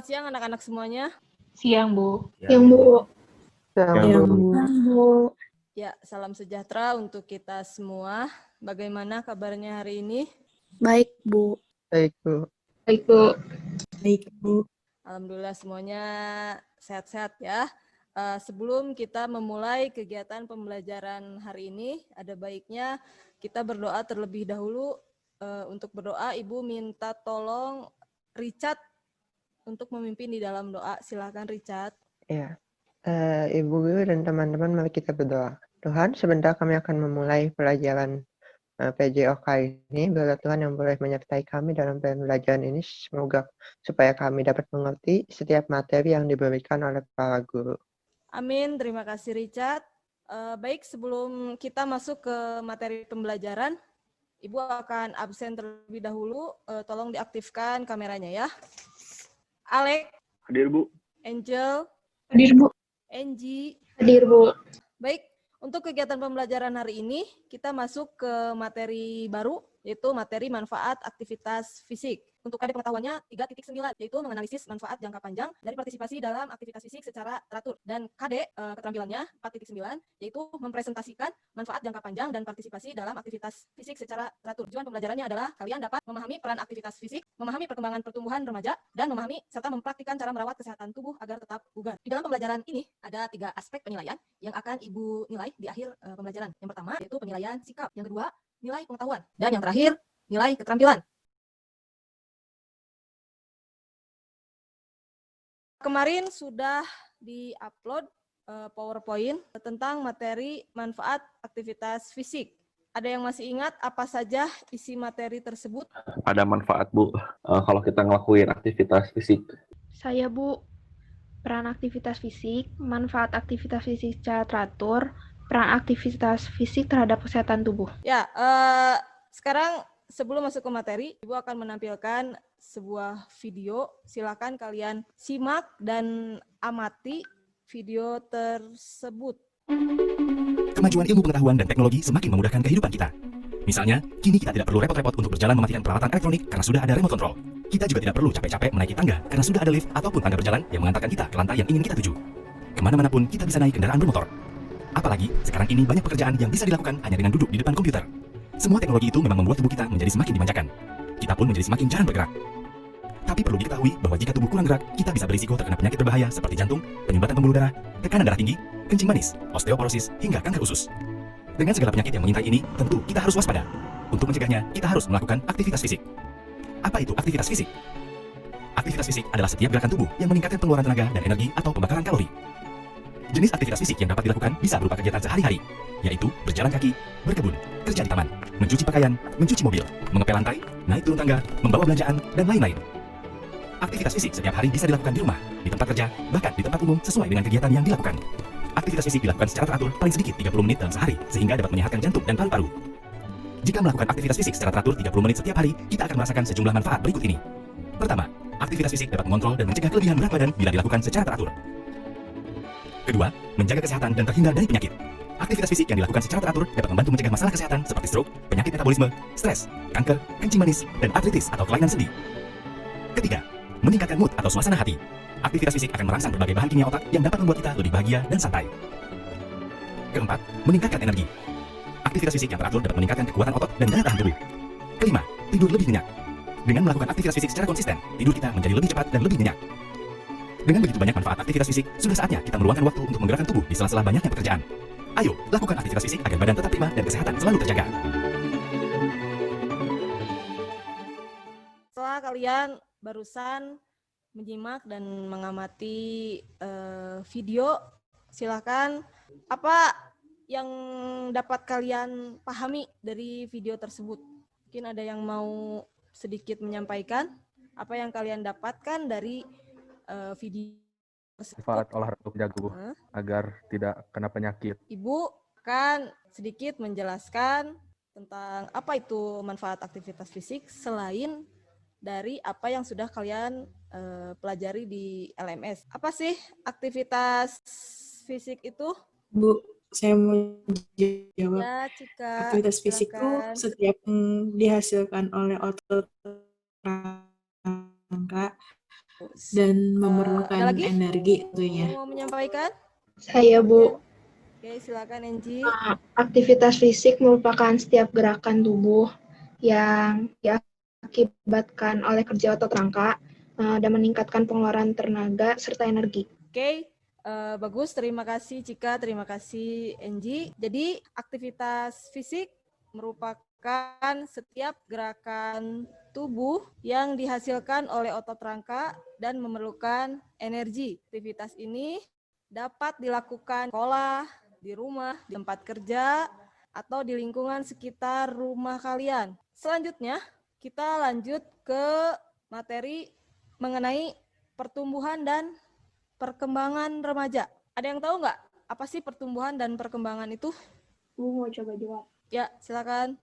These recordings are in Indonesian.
Selamat siang anak-anak semuanya. Siang, Bu. Siang, Bu. Siang, Bu. Ya, salam sejahtera untuk kita semua. Bagaimana kabarnya hari ini? Baik, Bu. Baik, Bu. Baik, Bu. Baik, Bu. Alhamdulillah semuanya sehat-sehat ya. Sebelum kita memulai kegiatan pembelajaran hari ini, ada baiknya kita berdoa terlebih dahulu. Untuk berdoa, Ibu minta tolong Richard untuk memimpin di dalam doa. Silakan Richard. Ya. Ibu guru dan teman-teman, mari kita berdoa. Tuhan, sebentar kami akan memulai pelajaran PJOK ini. Biarlah Tuhan yang boleh menyertai kami dalam pembelajaran ini. Semoga supaya kami dapat mengerti setiap materi yang diberikan oleh para guru. Amin, terima kasih Richard. Baik, sebelum kita masuk ke materi pembelajaran, Ibu akan absen terlebih dahulu. Tolong diaktifkan kameranya ya. Alex. Hadir, Bu. Angel. Hadir, Bu. Angie. Hadir, Bu. Baik, untuk kegiatan pembelajaran hari ini, kita masuk ke materi baru, yaitu materi manfaat aktivitas fisik. Untuk KD pengetahuannya 3.9, yaitu menganalisis manfaat jangka panjang dari partisipasi dalam aktivitas fisik secara teratur. Dan KD keterampilannya 4.9, yaitu mempresentasikan manfaat jangka panjang dan partisipasi dalam aktivitas fisik secara teratur. Tujuan pembelajarannya adalah kalian dapat memahami peran aktivitas fisik, memahami perkembangan pertumbuhan remaja, dan memahami serta mempraktikkan cara merawat kesehatan tubuh agar tetap bugar. Di dalam pembelajaran ini, ada 3 aspek penilaian yang akan Ibu nilai di akhir pembelajaran. Yang pertama, yaitu penilaian sikap. Yang kedua, nilai pengetahuan. Dan yang terakhir, nilai keterampilan. Kemarin sudah di-upload PowerPoint tentang materi manfaat aktivitas fisik. Ada yang masih ingat apa saja isi materi tersebut? Ada manfaat, Bu, kalau kita ngelakuin aktivitas fisik. Saya, Bu. Peran aktivitas fisik, manfaat aktivitas fisik secara teratur, peran aktivitas fisik terhadap kesehatan tubuh. Ya, sekarang sebelum masuk ke materi, Ibu akan menampilkan sebuah video. Silakan kalian simak dan amati video tersebut. Kemajuan ilmu pengetahuan dan teknologi semakin memudahkan kehidupan kita. Misalnya, kini kita tidak perlu repot-repot untuk berjalan mematikan peralatan elektronik karena sudah ada remote control. Kita juga tidak perlu capek-capek menaiki tangga karena sudah ada lift ataupun tangga berjalan yang mengantarkan kita ke lantai yang ingin kita tuju. Kemana-mana pun kita bisa naik kendaraan bermotor. Apalagi, sekarang ini banyak pekerjaan yang bisa dilakukan hanya dengan duduk di depan komputer. Semua teknologi itu memang membuat tubuh kita menjadi semakin dimanjakan. Kita pun menjadi semakin jarang bergerak. Tapi perlu diketahui bahwa jika tubuh kurang gerak, kita bisa berisiko terkena penyakit berbahaya seperti jantung, penyumbatan pembuluh darah, tekanan darah tinggi, kencing manis, osteoporosis, hingga kanker usus. Dengan segala penyakit yang mengintai ini, tentu kita harus waspada. Untuk mencegahnya, kita harus melakukan aktivitas fisik. Apa itu aktivitas fisik? Aktivitas fisik adalah setiap gerakan tubuh yang meningkatkan pengeluaran tenaga dan energi atau pembakaran kalori. Jenis aktivitas fisik yang dapat dilakukan bisa berupa kegiatan sehari-hari, yaitu berjalan kaki, berkebun, kerja di taman, mencuci pakaian, mencuci mobil, mengepel lantai, naik turun tangga, membawa belanjaan, dan lain-lain. Aktivitas fisik setiap hari bisa dilakukan di rumah, di tempat kerja, bahkan di tempat umum sesuai dengan kegiatan yang dilakukan. Aktivitas fisik dilakukan secara teratur paling sedikit 30 menit dalam sehari, sehingga dapat menyehatkan jantung dan paru-paru. Jika melakukan aktivitas fisik secara teratur 30 menit setiap hari, kita akan merasakan sejumlah manfaat berikut ini. Pertama, aktivitas fisik dapat mengontrol dan mencegah kelebihan berat badan bila dilakukan secara teratur. Kedua, menjaga kesehatan dan terhindar dari penyakit. Aktivitas fisik yang dilakukan secara teratur dapat membantu mencegah masalah kesehatan seperti stroke, penyakit metabolisme, stres, kanker, kencing manis, dan artritis atau kelainan sendi. Ketiga, meningkatkan mood atau suasana hati. Aktivitas fisik akan merangsang berbagai bahan kimia otak yang dapat membuat kita lebih bahagia dan santai. Keempat, meningkatkan energi. Aktivitas fisik yang teratur dapat meningkatkan kekuatan otot dan daya tahan tubuh. Kelima, tidur lebih nyenyak. Dengan melakukan aktivitas fisik secara konsisten, tidur kita menjadi lebih cepat dan lebih nyenyak. Dengan begitu banyak manfaat aktivitas fisik, sudah saatnya kita meluangkan waktu untuk menggerakkan tubuh di sela-sela banyaknya pekerjaan. Ayo, lakukan aktivitas fisik agar badan tetap prima dan kesehatan selalu terjaga. Setelah kalian barusan menyimak dan mengamati video, silakan apa yang dapat kalian pahami dari video tersebut. Mungkin ada yang mau sedikit menyampaikan apa yang kalian dapatkan dari video tersebut. Manfaat olahraga untuk jago agar tidak kena penyakit. Ibu akan sedikit menjelaskan tentang apa itu manfaat aktivitas fisik selain dari apa yang sudah kalian pelajari di LMS. Apa sih aktivitas fisik itu? Bu, saya mau jawab. Ya, Cika. Aktivitas fisik itu setiap dihasilkan oleh otot rangka Dan Ada memerlukan lagi energi tentunya. yang mau menyampaikan? Saya, Bu. Oke, silakan Enji. Aktivitas fisik merupakan setiap gerakan tubuh yang diakibatkan oleh kerja otot rangka dan meningkatkan pengeluaran tenaga serta energi. Oke, bagus. Terima kasih Cika, terima kasih Enji. Jadi aktivitas fisik merupakan setiap gerakan tubuh yang dihasilkan oleh otot rangka dan memerlukan energi. Aktivitas ini dapat dilakukan di sekolah, di rumah, di tempat kerja, atau di lingkungan sekitar rumah kalian. Selanjutnya, kita lanjut ke materi mengenai pertumbuhan dan perkembangan remaja. Ada yang tahu nggak apa sih pertumbuhan dan perkembangan itu? Bu mau coba jawab. Ya, silakan.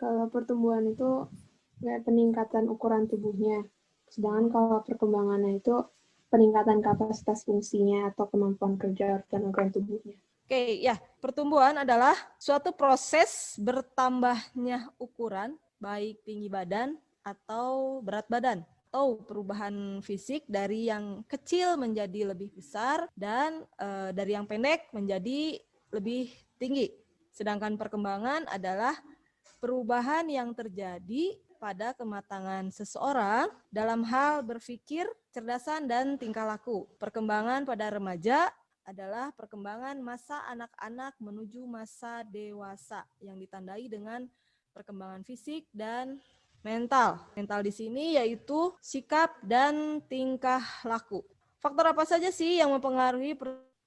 Kalau pertumbuhan itu peningkatan ukuran tubuhnya, sedangkan kalau perkembangannya itu peningkatan kapasitas fungsinya atau kemampuan kerja organ-organ tubuhnya. Oke, ya, pertumbuhan adalah suatu proses bertambahnya ukuran, baik tinggi badan atau berat badan, atau perubahan fisik dari yang kecil menjadi lebih besar dan dari yang pendek menjadi lebih tinggi. Sedangkan perkembangan adalah perubahan yang terjadi pada kematangan seseorang dalam hal berpikir, kecerdasan, dan tingkah laku. Perkembangan pada remaja adalah perkembangan masa anak-anak menuju masa dewasa yang ditandai dengan perkembangan fisik dan mental. Mental di sini yaitu sikap dan tingkah laku. Faktor apa saja sih yang mempengaruhi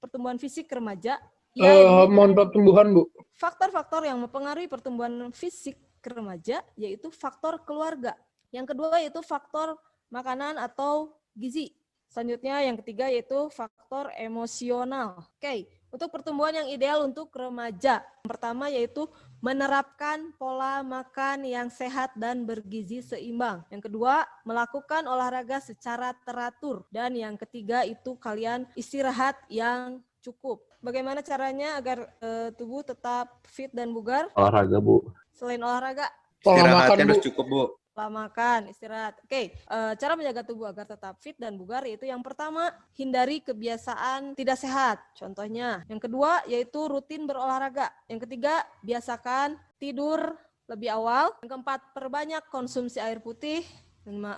pertumbuhan fisik remaja? Mohon pertumbuhan, Bu. Faktor-faktor yang mempengaruhi pertumbuhan fisik remaja yaitu faktor keluarga. Yang kedua yaitu faktor makanan atau gizi. Selanjutnya yang ketiga yaitu faktor emosional. Oke, untuk pertumbuhan yang ideal untuk remaja. Yang pertama yaitu menerapkan pola makan yang sehat dan bergizi seimbang. Yang kedua, melakukan olahraga secara teratur. Dan yang ketiga itu kalian istirahat yang cukup. Bagaimana caranya agar tubuh tetap fit dan bugar? Olahraga, Bu. Selain olahraga? Pola makan harus cukup, Bu. Pola makan, istirahat. Oke, cara menjaga tubuh agar tetap fit dan bugar yaitu yang pertama, hindari kebiasaan tidak sehat. Contohnya, yang kedua yaitu rutin berolahraga. Yang ketiga, biasakan tidur lebih awal. Yang keempat, perbanyak konsumsi air putih.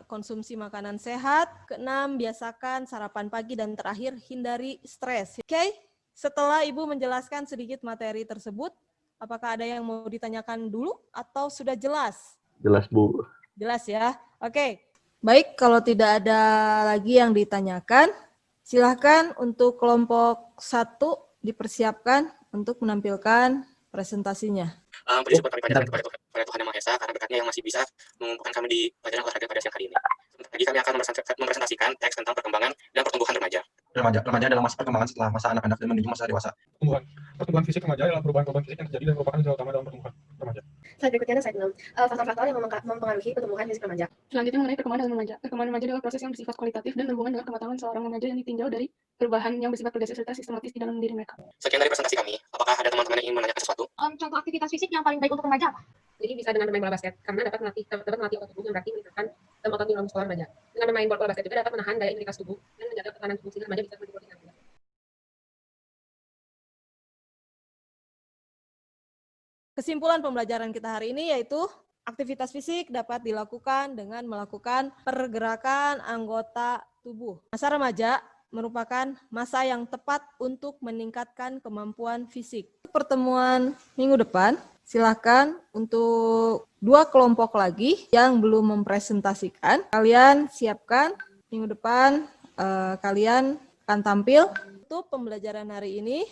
Konsumsi makanan sehat. Keenam, biasakan sarapan pagi. Dan terakhir, hindari stres. Oke, setelah Ibu menjelaskan sedikit materi tersebut, apakah ada yang mau ditanyakan dulu atau sudah jelas? Jelas, Bu. Jelas ya? Oke. Baik, kalau tidak ada lagi yang ditanyakan, silakan untuk kelompok 1 dipersiapkan untuk menampilkan presentasinya. Puji syukur kami pada Tuhan Yang Maha Esa karena berkatnya yang masih bisa mengumpulkan kami di pelajaran olahraga pada siang hari ini. Sebentar lagi kami akan mempresentasikan teks tentang perkembangan dan pertumbuhan remaja. Remaja adalah masa perkembangan setelah masa anak-anak dan menuju masa dewasa. Pertumbuhan fisik remaja adalah perubahan fisik yang terjadi dan merupakan gejala utama dalam pertumbuhan remaja. Slide berikutnya ada slide 6. Faktor-faktor yang mempengaruhi pertumbuhan fisik remaja. Selanjutnya mengenai perkembangan dalam remaja. Perkembangan remaja adalah proses yang bersifat kualitatif dan berhubungan dengan kematangan seorang remaja yang ditinjau dari perubahan yang bersifat progresif serta sistematis di dalam diri mereka. Sekian dari presentasi kami. Apakah ada teman-teman yang ingin menanyakan sesuatu? Contoh aktivitas fisik yang paling baik untuk remaja apa? Jadi bisa dengan bermain bola basket karena dapat melatih otot tubuh yang berarti meningkatkan otot dalam sekolah remaja. Dengan bermain bola basket juga dapat menahan daya imunitas tubuh dan menjaga tekanan fungsi remaja bisa lebih dengan mudah. Kesimpulan pembelajaran kita hari ini yaitu aktivitas fisik dapat dilakukan dengan melakukan pergerakan anggota tubuh. Masa remaja merupakan masa yang tepat untuk meningkatkan kemampuan fisik. Pertemuan minggu depan, silakan untuk 2 kelompok lagi yang belum mempresentasikan. Kalian siapkan minggu depan, kalian akan tampil. Untuk pembelajaran hari ini,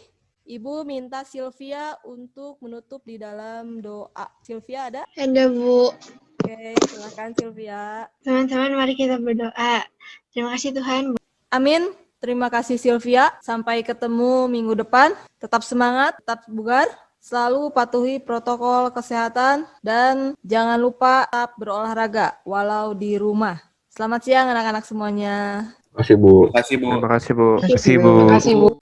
Ibu minta Sylvia untuk menutup di dalam doa. Sylvia ada? Ada, Bu. Oke, silakan Sylvia. Teman-teman, mari kita berdoa. Terima kasih Tuhan. Amin. Terima kasih Sylvia. Sampai ketemu minggu depan. Tetap semangat, tetap bugar. Selalu patuhi protokol kesehatan dan jangan lupa tetap berolahraga walau di rumah. Selamat siang anak-anak semuanya. Terima kasih, Bu. Terima kasih, Bu. Terima kasih, Bu. Terima kasih, Bu.